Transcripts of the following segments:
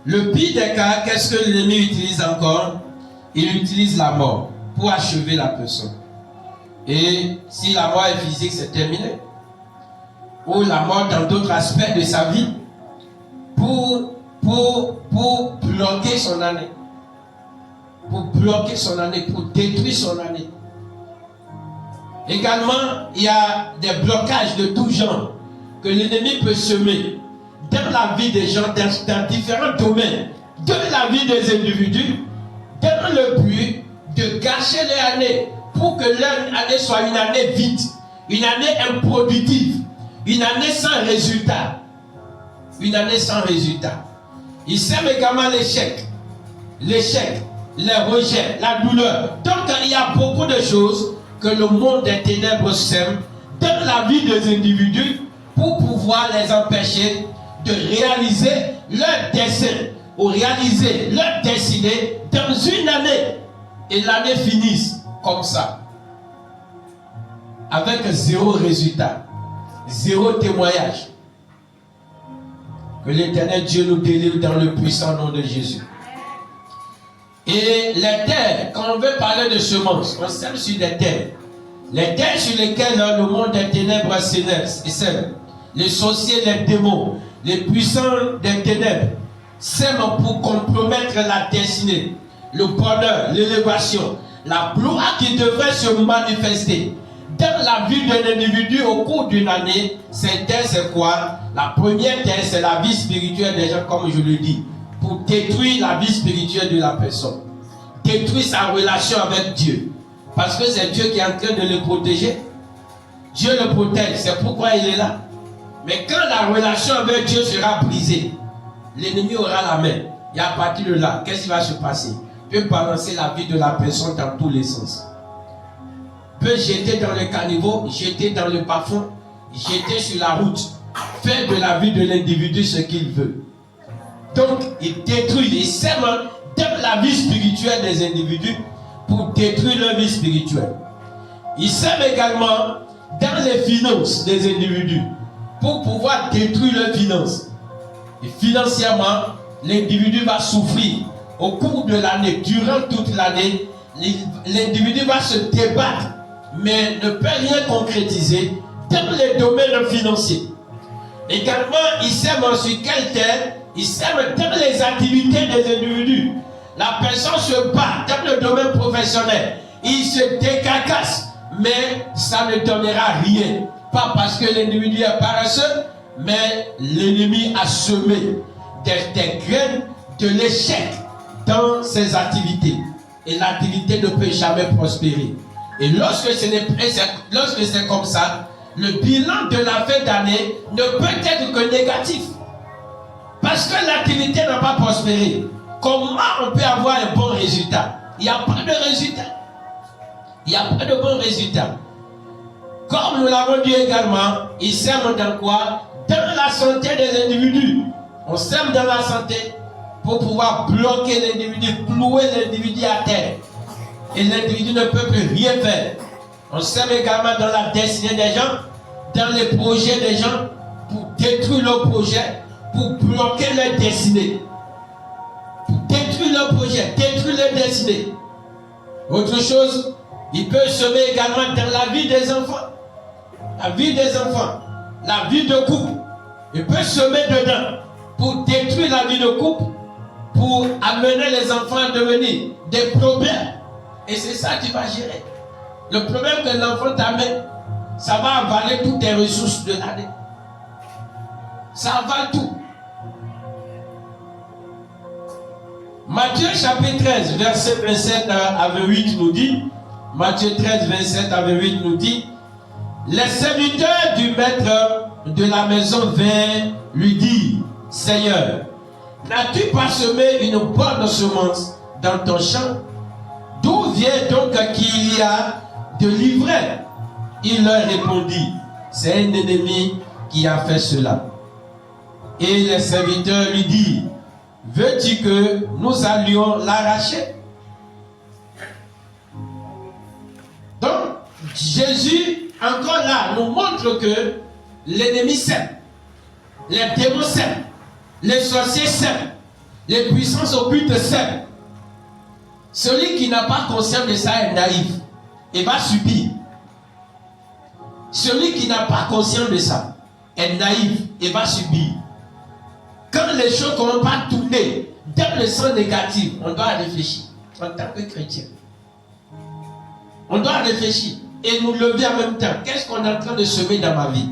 Le pire des cas, qu'est-ce que l'ennemi utilise encore? Il utilise la mort pour achever la personne. Et si la mort est physique, c'est terminé. Ou la mort dans d'autres aspects de sa vie pour bloquer son année. Pour bloquer son année, pour détruire son année. Également, il y a des blocages de tout genre que l'ennemi peut semer dans la vie des gens, dans différents domaines de la vie des individus, dans le but de gâcher leur année, pour que leur année soit une année vide, une année improductive, une année sans résultat. Une année sans résultat. Il sème également l'échec, les rejets, la douleur. Donc il y a beaucoup de choses que le monde des ténèbres sème dans la vie des individus pour pouvoir les empêcher de réaliser leur dessein ou réaliser leur destinée dans une année et l'année finisse comme ça avec zéro résultat, zéro témoignage. Que l'Éternel Dieu nous délivre dans le puissant nom de Jésus. Et les terres, quand on veut parler de semences, on sème sur des terres. Les terres sur lesquelles le monde des ténèbres sème. Les sorciers, les démons, les puissants des ténèbres sèment pour compromettre la destinée, le bonheur, l'élévation, la gloire qui devrait se manifester dans la vie d'un individu au cours d'une année. Ces terres, c'est quoi? La première terre, c'est la vie spirituelle des gens, comme je le dis, pour détruire la vie spirituelle de la personne, détruire sa relation avec Dieu, parce que c'est Dieu qui est en train de le protéger. Dieu le protège, c'est pourquoi il est là. Mais quand la relation avec Dieu sera brisée, l'ennemi aura la main. Et à partir de là, qu'est-ce qui va se passer? Il peut balancer la vie de la personne dans tous les sens. Il peut jeter dans le caniveau, jeter dans le bas-fond, jeter sur la route, faire de la vie de l'individu ce qu'il veut. Donc, il détruit, il sème dans la vie spirituelle des individus pour détruire leur vie spirituelle. Il sème également dans les finances des individus pour pouvoir détruire leurs finances. Et financièrement, l'individu va souffrir au cours de l'année, durant toute l'année. L'individu va se débattre, mais ne peut rien concrétiser dans les domaines financiers. Également, il sème sur quelle terre? Il sème dans les activités des individus. La personne se bat dans le domaine professionnel. Il se décacasse, mais ça ne donnera rien. Pas parce que l'individu est paresseux, mais l'ennemi a semé des graines de l'échec dans ses activités. Et l'activité ne peut jamais prospérer. Et lorsque c'est comme ça, le bilan de la fin d'année ne peut être que négatif. Parce que l'activité n'a pas prospéré. Comment on peut avoir un bon résultat? Il n'y a pas de résultat. Il n'y a pas de bon résultat. Comme nous l'avons dit également, il sème dans quoi? Dans la santé des individus. On sème dans la santé pour pouvoir bloquer l'individu, clouer l'individu à terre. Et l'individu ne peut plus rien faire. On sème également dans la destinée des gens, dans les projets des gens, pour détruire leurs projets, pour bloquer leur destinée. Pour détruire leur projet, détruire leur destinée. Autre chose, il peut semer également dans la vie des enfants. La vie des enfants, la vie de couple. Il peut semer dedans pour détruire la vie de couple, pour amener les enfants à devenir des problèmes. Et c'est ça que tu vas gérer. Le problème que l'enfant t'amène, ça va avaler toutes tes ressources de l'année. Ça avale tout. Matthieu chapitre 13, verset 27 à 28 nous dit, Matthieu 13, 27 à 28 nous dit, les serviteurs du maître de la maison vinrent lui dire, Seigneur, n'as-tu pas semé une bonne semence dans ton champ? D'où vient donc qu'il y a de l'ivraie? Il leur répondit, c'est un ennemi qui a fait cela. Et les serviteurs lui dirent, veux-tu que nous allions l'arracher? Donc, Jésus, encore là, nous montre que l'ennemi sème, les démons sèment, les sorciers sèment, Les puissances occultes sèment. Celui qui n'a pas conscience de ça est naïf et va subir. Celui qui n'a pas conscience de ça est naïf et va subir. Quand les choses ne vont pas tourner dans le sens négatif, on doit réfléchir en tant que chrétien. On doit réfléchir et nous lever en même temps. Qu'est-ce qu'on est en train de semer dans ma vie?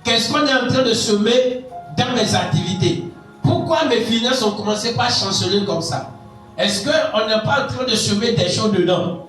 Qu'est-ce qu'on est en train de semer dans mes activités? Pourquoi mes finances ont commencé par chanceler comme ça? Est-ce qu'on n'est pas en train de semer des choses dedans?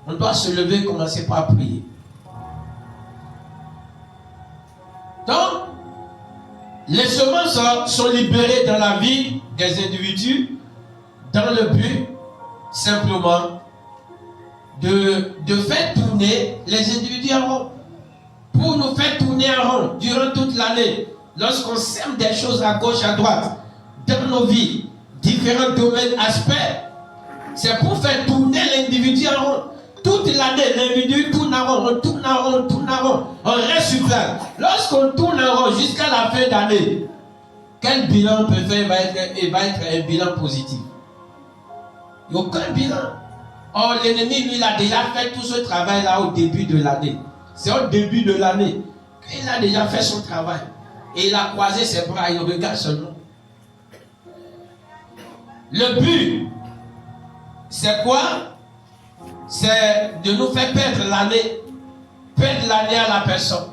On doit se lever et commencer par prier. Donc, les semences sont libérées dans la vie des individus dans le but simplement de faire tourner les individus en rond. Pour nous faire tourner en rond durant toute l'année, lorsqu'on sème des choses à gauche, à droite, dans nos vies, différents domaines, aspects, c'est pour faire tourner l'individu en rond. Toute l'année, l'individu tourne en rond, on tourne en rond, on tourne en rond, on reste sur place. Lorsqu'on tourne en rond jusqu'à la fin d'année, quel bilan on peut faire? Il va être un bilan positif. Il n'y a aucun bilan. Or, l'ennemi, lui, il a déjà fait tout ce travail-là au début de l'année. C'est au début de l'année qu'il a déjà fait son travail. Et il a croisé ses bras, il regarde seulement. Le but, c'est quoi? C'est de nous faire perdre l'année à la personne.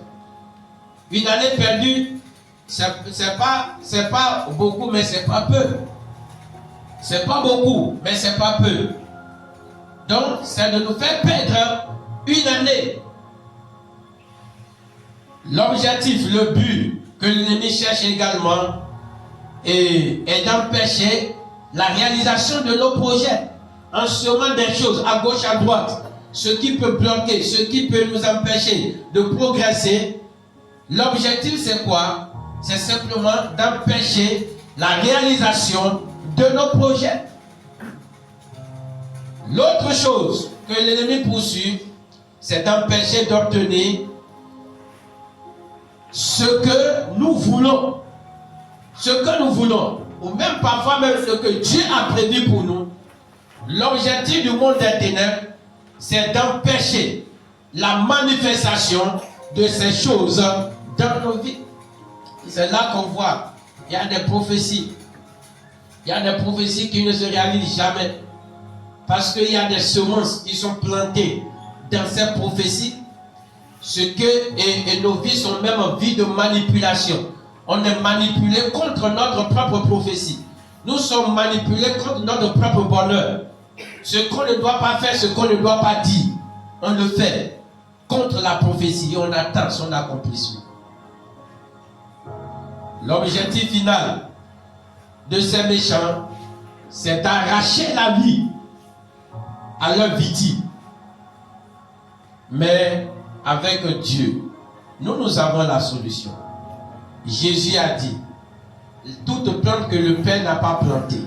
Une année perdue, c'est pas beaucoup, mais c'est pas peu. C'est pas beaucoup, mais c'est pas peu. Donc, c'est de nous faire perdre une année. L'objectif, le but que l'ennemi cherche également est d'empêcher la réalisation de nos projets. En semant des choses à gauche, à droite, ce qui peut bloquer, ce qui peut nous empêcher de progresser. L'objectif, c'est quoi? C'est simplement d'empêcher la réalisation de nos projets. L'autre chose que l'ennemi poursuit, c'est d'empêcher d'obtenir ce que nous voulons. Ce que nous voulons. Ou même parfois même ce que Dieu a prévu pour nous. L'objectif du monde des ténèbres, c'est d'empêcher la manifestation de ces choses dans nos vies. C'est là qu'on voit, il y a des prophéties. Il y a des prophéties qui ne se réalisent jamais. Parce qu'il y a des semences qui sont plantées dans ces prophéties. Et nos vies sont même en vie de manipulation. On est manipulé contre notre propre prophétie. Nous sommes manipulés contre notre propre bonheur. Ce qu'on ne doit pas faire, ce qu'on ne doit pas dire, on le fait contre la prophétie et on attend son accomplissement. L'objectif final de ces méchants, c'est d'arracher la vie à leur victime. Mais avec Dieu, nous avons la solution. Jésus a dit, toute plante que le Père n'a pas plantée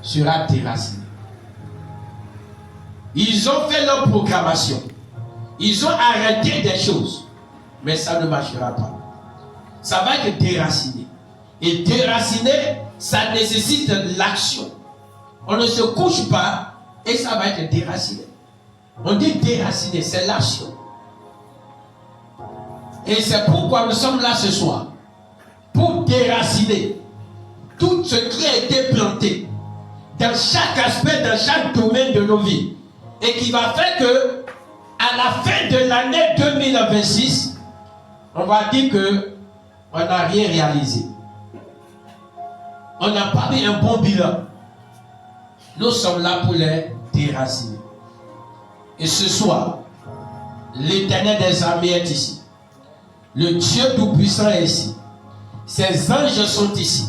sera déracinée. Ils ont fait leur proclamation. Ils ont arrêté des choses. Mais ça ne marchera pas. Ça va être déraciné. Et déraciner, ça nécessite l'action. On ne se couche pas et ça va être déraciné. On dit déraciner, c'est l'action. Et c'est pourquoi nous sommes là ce soir. Pour déraciner tout ce qui a été planté dans chaque aspect, dans chaque domaine de nos vies. Et qui va faire que, à la fin de l'année 2026, on va dire qu'on n'a rien réalisé. On n'a pas eu un bon bilan. Nous sommes là pour les déraciner. Et ce soir, l'Éternel des armées est ici. Le Dieu Tout-Puissant est ici. Ses anges sont ici.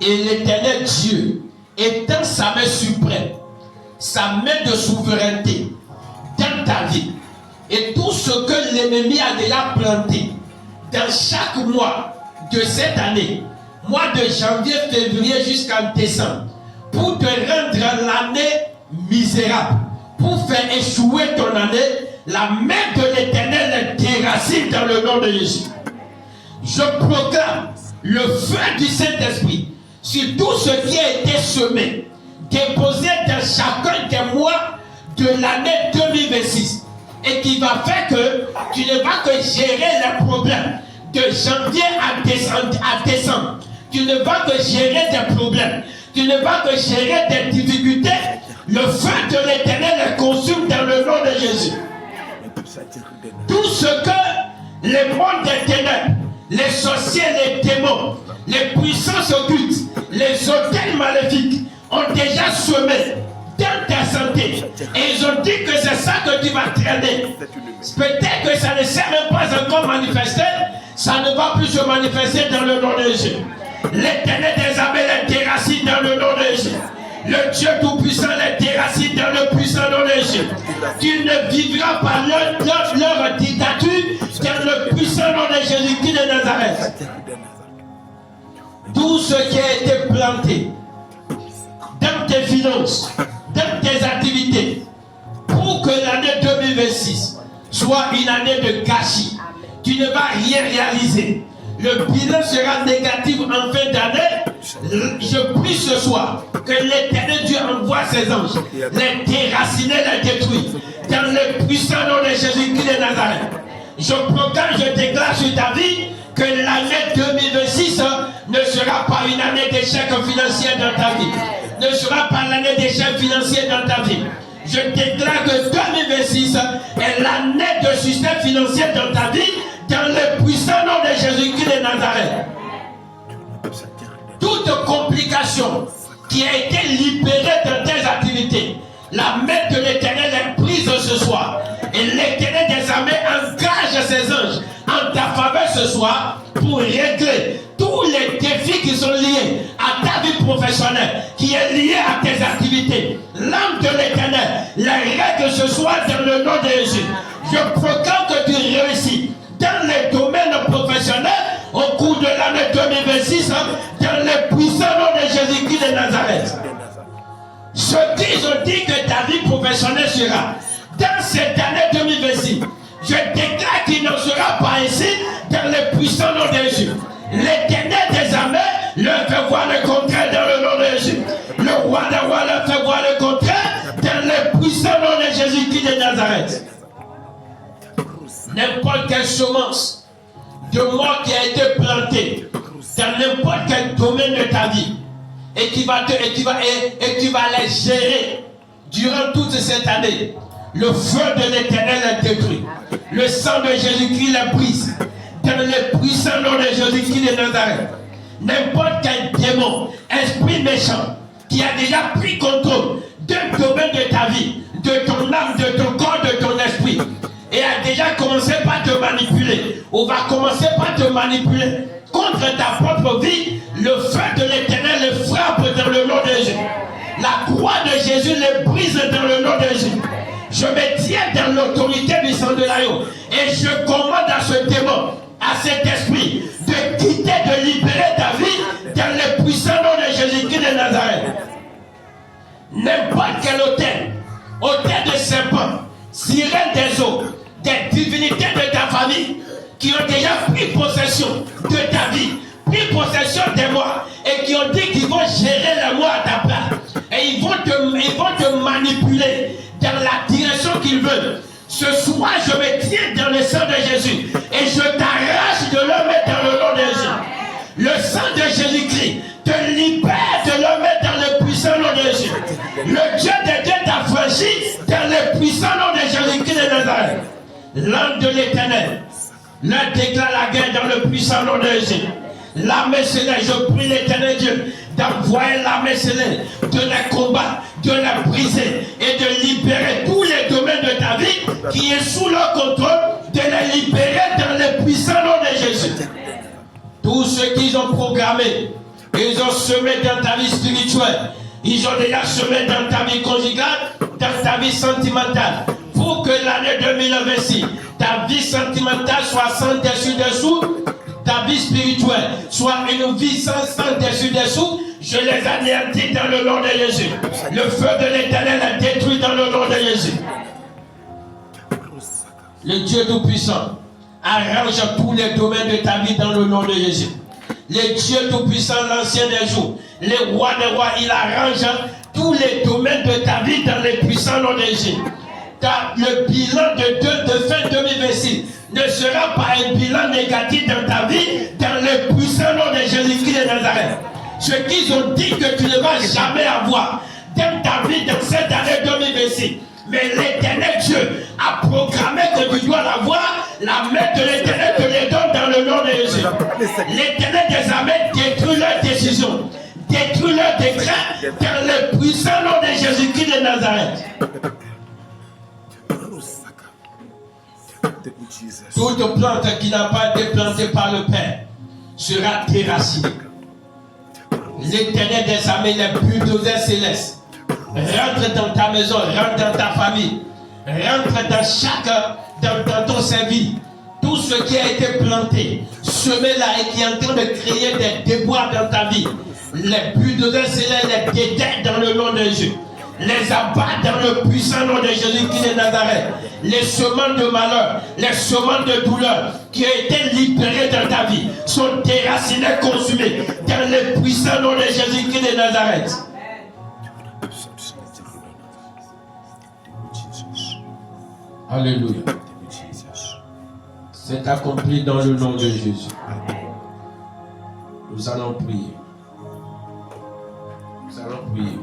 Et l'Éternel Dieu étend sa main suprême, sa main de souveraineté dans ta vie. Et tout ce que l'ennemi a déjà planté dans chaque mois de cette année, mois de janvier, février jusqu'en décembre, pour te rendre l'année misérable, pour faire échouer ton année, la main de l'Éternel déracine dans le nom de Jésus. Je proclame le feu du Saint-Esprit sur tout ce qui a été semé, déposé dans chacun des mois de l'année 2026 et qui va faire que tu ne vas que gérer les problèmes de janvier à décembre. Tu ne vas que gérer des problèmes. Tu ne vas que gérer des difficultés. Le feu de l'Éternel les consume dans le nom de Jésus. Tout ce que les mondes des ténèbres, les sorciers, les démons, les puissances occultes, les hôtels maléfiques ont déjà semé dans ta santé. Et ils ont dit que c'est ça que tu vas traîner. Peut-être que ça ne s'est même pas encore manifesté. Ça ne va plus se manifester dans le nom de Jésus. L'Éternel des armées les déracine dans le nom de Jésus. Le Dieu Tout-Puissant les déracine dans le puissant nom de Jésus. Tu ne vivras pas leur dictature dans le puissant nom de Jésus-Christ de Nazareth. Tout ce qui a été planté dans tes finances, dans tes activités, pour que l'année 2026 soit une année de gâchis, tu ne vas rien réaliser. Le bilan sera négatif en fin d'année. Je prie ce soir que l'Éternel Dieu envoie ses anges, les déraciner, les détruire. Dans le puissant nom de Jésus-Christ de Nazareth. Je proclame, je déclare sur ta vie que l'année 2026 ne sera pas une année d'échec financier dans ta vie. Ne sera pas l'année d'échec financier dans ta vie. Je déclare que 2026 est l'année de succès financier dans ta vie. Dans le puissant nom de Jésus-Christ de Nazareth. Toute complication qui a été libérée dans tes activités, la main de l'Éternel est prise ce soir. Et l'Éternel des armées engage ses anges en ta faveur ce soir pour régler tous les défis qui sont liés à ta vie professionnelle, qui est liée à tes activités. L'âme de l'Éternel les règle ce soir dans le nom de Jésus. Je proclame que tu réussis dans les domaines professionnels au cours de l'année 2026, dans le puissant nom de Jésus-Christ de Nazareth. Ceux qui ont dit que ta vie professionnelle sera dans cette année 2026, je déclare qu'il n'en sera pas ainsi dans le puissant nom de Jésus. L'Éternel des armées leur fait voir le contraire dans le nom de Jésus. Le roi des rois leur fait voir le contraire dans le puissant nom de Jésus-Christ de Nazareth. N'importe quelle semence de mort qui a été plantée dans n'importe quel domaine de ta vie et qui va les gérer durant toute cette année. Le feu de l'Éternel est détruit. Le sang de Jésus-Christ les brise. Dans le puissant nom de Jésus-Christ de Nazareth. N'importe quel démon, esprit méchant qui a déjà pris contrôle d'un domaine de ta vie, de ton âme, de ton corps, de ton esprit, et a déjà commencé par te manipuler, ou va commencer par te manipuler contre ta propre vie, le feu de l'Éternel les frappe dans le nom de Jésus. La croix de Jésus les brise dans le nom de Jésus. Je me tiens dans l'autorité du sang de l'agneau et je commande à ce démon, à cet esprit, de quitter, de libérer ta vie dans le puissant nom de Jésus-Christ de Nazareth. N'importe quel autel de serpent, sirène des eaux, des divinités de ta famille qui ont déjà pris possession de ta vie, pris possession de moi et qui ont dit qu'ils vont gérer la moi à ta place et ils vont te manipuler dans la direction qu'ils veulent. Ce soir, je me tiens dans le sang de Jésus et je t'arrache de le mettre dans le nom de Jésus. Le sang de Jésus-Christ te libère de le mettre dans le puissant nom de Jésus. Le Dieu de Dieu t'a franchi dans le puissant nom de Jésus-Christ de Nazareth. L'âme de l'Éternel leur déclare la guerre dans le puissant nom de Jésus. L'armée céleste, je prie l'Éternel Dieu d'envoyer l'armée céleste, de les combattre, de les briser et de libérer tous les domaines de ta vie qui est sous leur contrôle, de les libérer dans le puissant nom de Jésus. Tous ceux qu'ils ont programmé, ils ont semé dans ta vie spirituelle, ils ont déjà semé dans ta vie conjugale, dans ta vie sentimentale. Pour que l'année 2026, ta vie sentimentale soit sans dessus-dessous, ta vie spirituelle soit une vie sans dessus-dessous, je les anéantis dans le nom de Jésus. Le feu de l'Éternel est détruit dans le nom de Jésus. Le Dieu Tout-Puissant arrange tous les domaines de ta vie dans le nom de Jésus. le Dieu Tout-Puissant, l'ancien des jours, le roi des rois, il arrange tous les domaines de ta vie dans les puissants noms de Jésus. Le bilan de fin 2026 ne sera pas un bilan négatif dans ta vie, dans le puissant nom de Jésus-Christ de Nazareth. Ce qu'ils ont dit que tu ne vas jamais avoir dans ta vie dans cette année 2026. Mais l'Éternel Dieu a programmé que tu dois l'avoir. La main de l'Éternel te les donne dans le nom de Jésus. L'Éternel des armées détruit leurs décisions, détruit leurs décrets dans le puissant nom de Jésus-Christ de Nazareth. Toute plante qui n'a pas été plantée par le Père sera déracinée. L'Éternel des armées, les bulldozers célestes, rentre dans ta maison, rentre dans ta famille, rentre dans ton service. Tout ce qui a été planté, semé là et qui est en train de créer des déboires dans ta vie, les bulldozers célestes les détectent dans le nom de Jésus. Les abattent dans le puissant nom de Jésus-Christ de Nazareth. Les semences de malheur, les semences de douleur qui ont été libérées dans ta vie sont déracinées, consumées dans le puissant nom de Jésus-Christ de Nazareth. Alléluia. C'est accompli dans le nom de Jésus. Nous allons prier. Nous allons prier.